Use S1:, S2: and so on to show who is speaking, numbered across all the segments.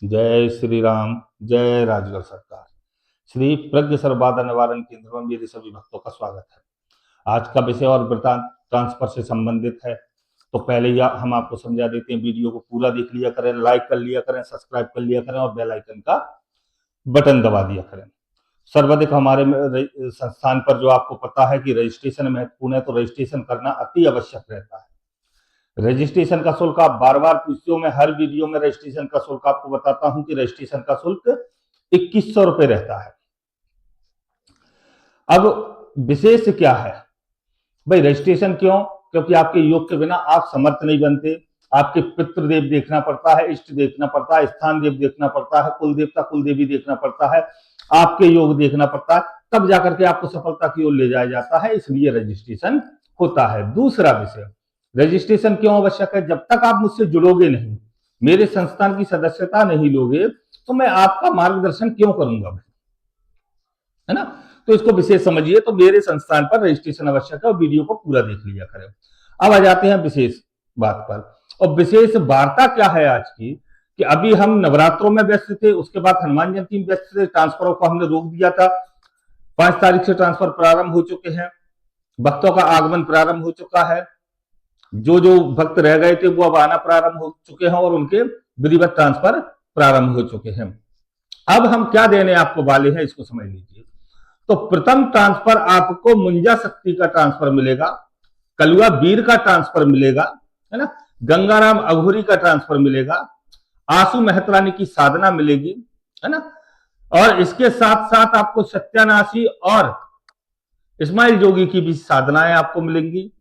S1: जय श्री राम। जय राजगढ़ सरकार। श्री प्रज्ञ सर्वबाधा निवारण केंद्र में मेरे सभी भक्तों का स्वागत है। आज का विषय और वृतांत ट्रांसफर से संबंधित है। तो पहले ही हम आपको समझा देते हैं, वीडियो को पूरा देख लिया करें, लाइक कर लिया करें, सब्सक्राइब कर लिया करें और बेल आइकन का बटन दबा दिया करें। सर्वाधिक हमारे संस्थान पर जो आपको पता है कि रजिस्ट्रेशन महत्वपूर्ण है, तो रजिस्ट्रेशन करना अति आवश्यक रहता है। रजिस्ट्रेशन का शुल्क आप बार बार पूछते हो, मैं हर वीडियो में रजिस्ट्रेशन का शुल्क आपको बताता हूं कि रजिस्ट्रेशन का शुल्क 2100 रुपए रहता है। अब विशेष क्या है भाई रजिस्ट्रेशन क्यों? क्योंकि आपके योग के बिना आप समर्थ नहीं बनते। आपके पितृदेव देखना पड़ता है, इष्ट देखना पड़ता है, स्थान देव देखना पड़ता है, कुल देवता कुल देवी देखना पड़ता है, आपके योग देखना पड़ता है, तब जाकर के आपको सफलता की ओर ले जाया जाता है। इसलिए रजिस्ट्रेशन होता है। दूसरा विषय, रजिस्ट्रेशन क्यों आवश्यक है? जब तक आप मुझसे जुड़ोगे नहीं, मेरे संस्थान की सदस्यता नहीं लोगे, तो मैं आपका मार्गदर्शन क्यों करूंगा भाई, है ना? तो इसको विशेष समझिए। तो मेरे संस्थान पर रजिस्ट्रेशन आवश्यक है और वीडियो को पूरा देख लिया करें। अब आ जाते हैं विशेष बात पर। और विशेष वार्ता क्या है आज की कि अभी हम नवरात्रों में व्यस्त थे, उसके बाद हनुमान जयंती में व्यस्त थे, ट्रांसफरों को हमने रोक दिया था। 5 तारीख से ट्रांसफर प्रारंभ हो चुके हैं, भक्तों का आगमन प्रारंभ हो चुका है। जो जो भक्त रह गए थे वो अब आना प्रारंभ हो चुके हैं और उनके विधिवत ट्रांसफर प्रारंभ हो चुके हैं। अब हम क्या देने आपको वाले हैं, इसको समझ लीजिए। तो प्रथम ट्रांसफर आपको मुंजा शक्ति का ट्रांसफर मिलेगा, कलुआ वीर का ट्रांसफर मिलेगा, है ना, गंगाराम अघोरी का ट्रांसफर मिलेगा, आंसू मेहतरानी की साधना मिलेगी, है ना, और इसके साथ साथ आपको सत्यानाशी और इस्माइल जोगी की भी साधनाएं आपको मिलेंगी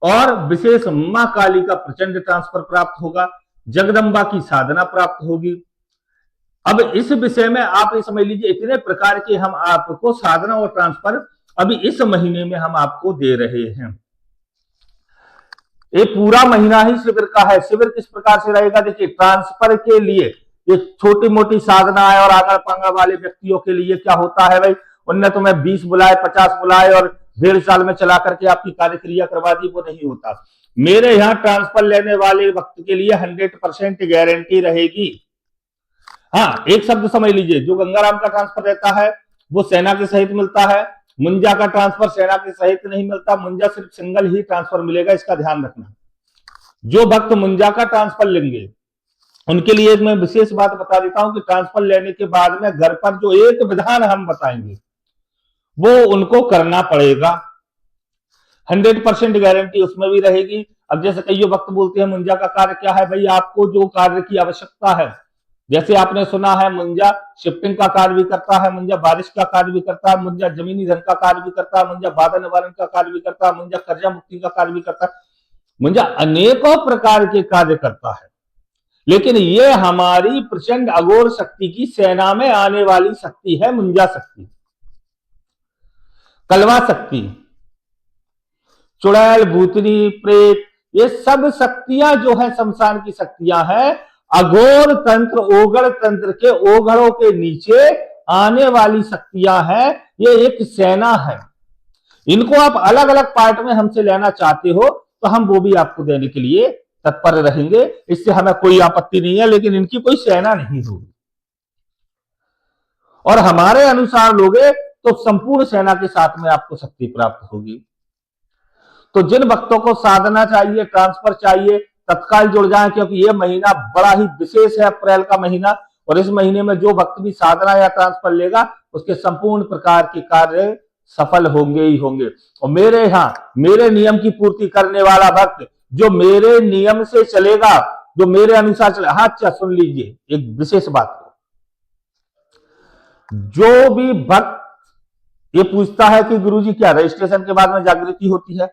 S1: और विशेष मां काली का प्रचंड ट्रांसफर प्राप्त होगा, जगदम्बा की साधना प्राप्त होगी। अब इस विषय में आप ये समझ लीजिए, इतने प्रकार के हम आपको साधना और ट्रांसफर अभी इस महीने में हम आपको दे रहे हैं। ये पूरा महीना ही शिविर का है। शिविर किस प्रकार से रहेगा? देखिए, ट्रांसफर के लिए ये छोटी मोटी साधना है और आंगड़ पांगड़ वाले व्यक्तियों के लिए क्या होता है भाई, उनने तुम्हें 20 बुलाए 50 बुलाए और 1.5 साल में चला करके आपकी कार्यक्रिया करवा दी, वो नहीं होता। मेरे यहाँ ट्रांसफर लेने वाले वक्त के लिए 100% गारंटी रहेगी। हाँ, एक शब्द समझ लीजिए, जो गंगाराम का ट्रांसफर रहता है वो सेना के सहित मिलता है, मुंजा का ट्रांसफर सेना के सहित नहीं मिलता, मुंजा सिर्फ सिंगल ही ट्रांसफर मिलेगा, इसका ध्यान रखना। जो भक्त मुंजा का ट्रांसफर लेंगे उनके लिए मैं विशेष बात बता देता हूं कि ट्रांसफर लेने के बाद में घर पर जो एक विधान हम बताएंगे वो उनको करना पड़ेगा। 100% गारंटी उसमें भी रहेगी। अब जैसे कई वक्त बोलते हैं मुंजा का कार्य क्या है भाई, आपको जो कार्य की आवश्यकता है, जैसे आपने सुना है मुंजा शिफ्टिंग का कार्य भी करता है, मुंजा बारिश का कार्य भी करता है, मुंजा जमीनी धन का कार्य भी करता है, मुंजा बाधा निवारण का कार्य भी करता है, मुंजा कर्जा मुक्ति का कार्य भी करता है, मुंजा अनेकों प्रकार के कार्य करता है। लेकिन ये हमारी प्रचंड अघोर शक्ति की सेना में आने वाली शक्ति है, मुंजा शक्ति, कलवा शक्ति, चुड़ैल भूतनी प्रेत, ये सब शक्तियां जो है शमशान की शक्तियां हैं, अघोर तंत्र ओगड़ तंत्र के ओगड़ों के नीचे आने वाली शक्तियां हैं। ये एक सेना है। इनको आप अलग अलग पार्ट में हमसे लेना चाहते हो तो हम वो भी आपको देने के लिए तत्पर रहेंगे, इससे हमें कोई आपत्ति नहीं है, लेकिन इनकी कोई सेना नहीं होगी। और हमारे अनुसार लोगे तो संपूर्ण सेना के साथ में आपको शक्ति प्राप्त होगी। तो जिन भक्तों को साधना चाहिए, ट्रांसफर चाहिए, तत्काल जुड़ जाएं, क्योंकि यह महीना बड़ा ही विशेष है, अप्रैल का महीना, और इस महीने में जो भक्त भी साधना या ट्रांसफर लेगा उसके संपूर्ण प्रकार के कार्य सफल होंगे ही होंगे। और मेरे यहाँ मेरे नियम की पूर्ति करने वाला भक्त जो मेरे नियम से चलेगा, जो मेरे अनुसार चलेगा, हाँ अच्छा सुन लीजिए एक विशेष बात, जो भी भक्त ये पूछता है कि गुरुजी क्या रजिस्ट्रेशन के बाद में जागृति होती है,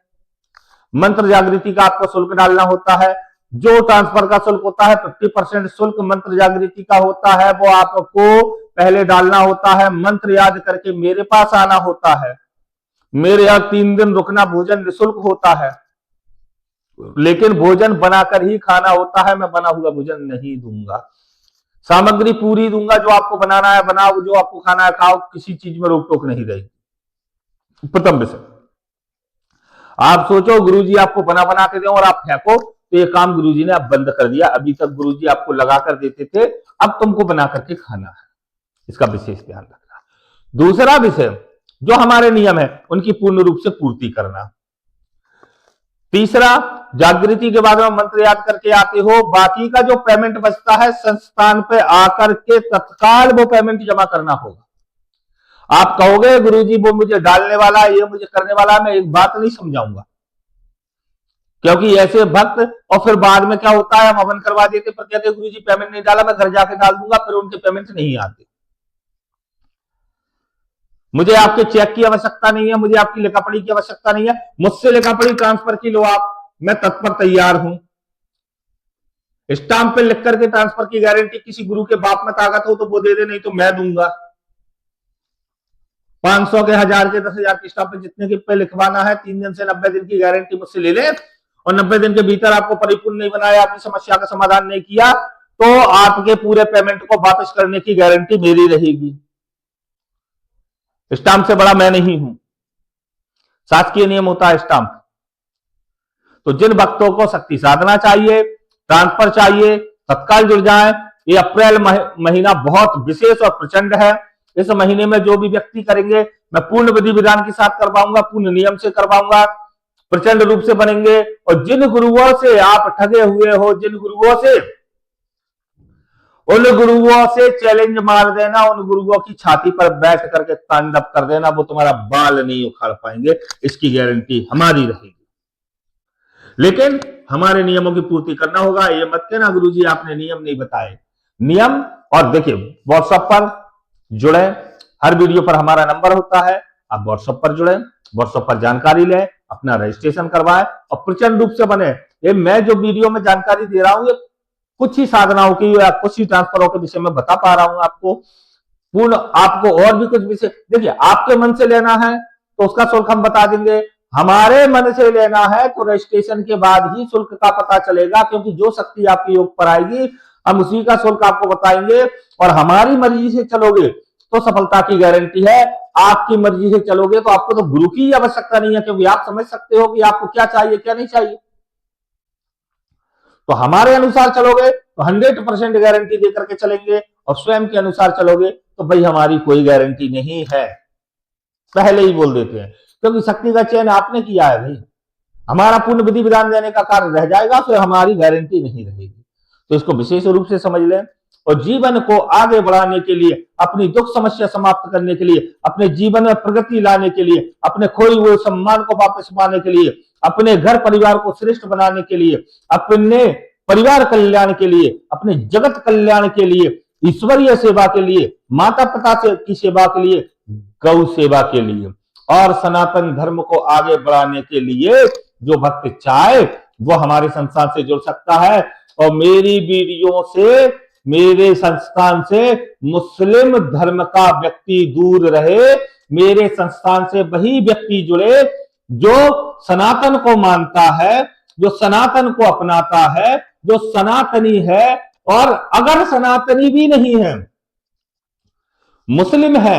S1: मंत्र जागृति का आपको शुल्क डालना होता है। जो ट्रांसफर का शुल्क होता है 50% शुल्क मंत्र जागृति का होता है, वो आपको पहले डालना होता है। मंत्र याद करके मेरे पास आना होता है, मेरे यहां 3 दिन रुकना, भोजन निःशुल्क होता है, लेकिन भोजन बनाकर ही खाना होता है। मैं बना हुआ भोजन नहीं दूंगा, सामग्री पूरी दूंगा, जो आपको बनाना है बनाओ, जो आपको खाना है खाओ, किसी चीज में रोक टोक नहीं रहेगी। प्रथम विषय, आप सोचो गुरुजी आपको बना बना के दें और आप फेंको, तो ये काम गुरुजी ने अब बंद कर दिया। अभी तक गुरुजी आपको लगा कर देते थे, अब तुमको बना करके खाना है। इसका विशेष ध्यान रखना। दूसरा विषय, जो हमारे नियम है उनकी पूर्ण रूप से पूर्ति करना। तीसरा, जागृति के बाद में मंत्र याद करके आते हो, बाकी का जो पेमेंट बचता है संस्थान पे आकर के तत्काल वो पेमेंट जमा करना होगा। आप कहोगे गुरुजी वो मुझे डालने वाला है, ये मुझे करने वाला है, मैं एक बात नहीं समझाऊंगा, क्योंकि ऐसे भक्त और फिर बाद में क्या होता है, हम हवन करवा देते पर कहते गुरुजी पेमेंट नहीं डाला, मैं घर जाके डाल दूंगा, फिर उनके पेमेंट नहीं आते। मुझे आपके चेक की आवश्यकता नहीं है, मुझे आपकी लिखापढ़ी की आवश्यकता नहीं है, मुझसे लिखापढ़ी ट्रांसफर की लो आप, मैं तत्पर तैयार हूं। स्टाम्प पे लिख करके ट्रांसफर की गारंटी किसी गुरु के बाप में ताकत हो तो वो दे दे, नहीं तो मैं दूंगा। 500 के, 1000 के, 10,000 की स्टाम्प पे जितने के पे लिखवाना है, 3 दिन से 90 दिन की गारंटी मुझसे ले ले, और 90 दिन के भीतर आपको परिपूर्ण नहीं बनाया, आपकी समस्या का समाधान नहीं किया, तो आपके पूरे पेमेंट को वापस करने की गारंटी मेरी रहेगी। स्टाम्प से बड़ा मैं नहीं हूं, शासकीय नियम होता है स्टाम्प। तो जिन भक्तों को शक्ति साधना चाहिए, ट्रांसफर चाहिए, तत्काल जुड़ जाएं। ये अप्रैल महीना बहुत विशेष और प्रचंड है। इस महीने में जो भी व्यक्ति करेंगे, मैं पूर्ण विधि विधान के साथ करवाऊंगा, पूर्ण नियम से करवाऊंगा, प्रचंड रूप से बनेंगे। और जिन गुरुओं से आप ठगे हुए हो, जिन गुरुओं से, उन गुरुओं से चैलेंज मार देना, उन गुरुओं की छाती पर बैठ करके तांडव कर देना, वो तुम्हारा बाल नहीं उखाड़ पाएंगे, इसकी गारंटी हमारी रहेगी। लेकिन हमारे नियमों की पूर्ति करना होगा। ये मत कहना गुरुजी आपने नियम नहीं बताए। नियम, और देखिए व्हाट्सएप पर जुड़े, हर वीडियो पर हमारा नंबर होता है, आप व्हाट्सएप पर जुड़े, व्हाट्सएप पर जानकारी लें, अपना रजिस्ट्रेशन करवाएं और प्रचंड रूप से बने। ये मैं जो वीडियो में जानकारी दे रहा हूं, ये कुछ ही साधनाओं की या कुछ ही ट्रांसफरों के विषय में बता पा रहा हूं आपको। पूर्ण आपको और भी कुछ विषय, देखिए आपके मन से लेना है तो उसका शुल्क हम बता देंगे, हमारे मन से लेना है तो रजिस्ट्रेशन के बाद ही शुल्क का पता चलेगा, क्योंकि जो शक्ति आपके योग पर आएगी हम उसी का शुल्क आपको बताएंगे। और हमारी मर्जी से चलोगे तो सफलता की गारंटी है, आपकी मर्जी से चलोगे तो आपको तो गुरु की आवश्यकता नहीं है, क्योंकि आप समझ सकते हो कि आपको क्या चाहिए क्या नहीं चाहिए। तो हमारे अनुसार चलोगे तो 100% गारंटी देकर के चलेंगे, और स्वयं के अनुसार चलोगे तो भाई हमारी कोई गारंटी नहीं है, पहले ही बोल देते हैं, क्योंकि शक्ति का चयन आपने किया है भाई। हमारा पूर्ण विधि विधान देने का कार्य रह जाएगा, फिर हमारी गारंटी नहीं रहेगी। तो इसको विशेष रूप से समझ लें, और जीवन को आगे बढ़ाने के लिए, अपनी दुख समस्या समाप्त करने के लिए, अपने जीवन में प्रगति लाने के लिए, अपने खोए हुए सम्मान को वापस पाने के लिए, अपने घर परिवार को श्रेष्ठ बनाने के लिए, अपने परिवार कल्याण के लिए, अपने जगत कल्याण के लिए, ईश्वरीय सेवा के लिए, माता पिता की सेवा के लिए, गौ सेवा के लिए और सनातन धर्म को आगे बढ़ाने के लिए जो भक्त चाहे वो हमारे संस्थान से जुड़ सकता है। और मेरी वीडियो से, मेरे संस्थान से मुस्लिम धर्म का व्यक्ति दूर रहे, मेरे संस्थान से वही व्यक्ति जुड़े जो सनातन को मानता है, जो सनातन को अपनाता है, जो सनातनी है। और अगर सनातनी भी नहीं है, मुस्लिम है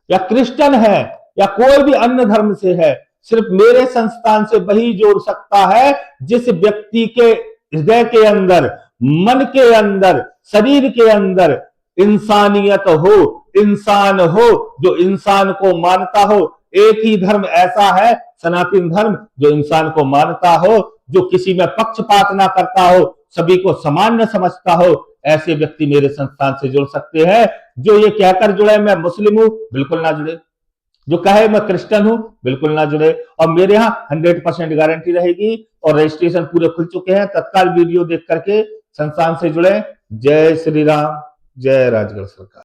S1: या क्रिश्चियन है या कोई भी अन्य धर्म से है, सिर्फ मेरे संस्थान से वही जोड़ सकता है जिस व्यक्ति के हृदय के अंदर, मन के अंदर, शरीर के अंदर इंसानियत हो, इंसान हो, जो इंसान को मानता हो। एक ही धर्म ऐसा है, सनातन धर्म, जो इंसान को मानता हो, जो किसी में पक्षपात ना करता हो, सभी को समान समझता हो। ऐसे व्यक्ति मेरे संस्थान से जुड़ सकते हैं। जो ये कहकर जुड़े मैं मुस्लिम हूं, बिल्कुल ना जुड़े। जो कहे मैं क्रिश्चियन हूं, बिल्कुल ना जुड़े। और मेरे यहां 100% गारंटी रहेगी, और रजिस्ट्रेशन पूरे खुल चुके हैं। तत्काल वीडियो देख करके संस्थान से जुड़े। जय श्री राम, जय राजगढ़ सरकार।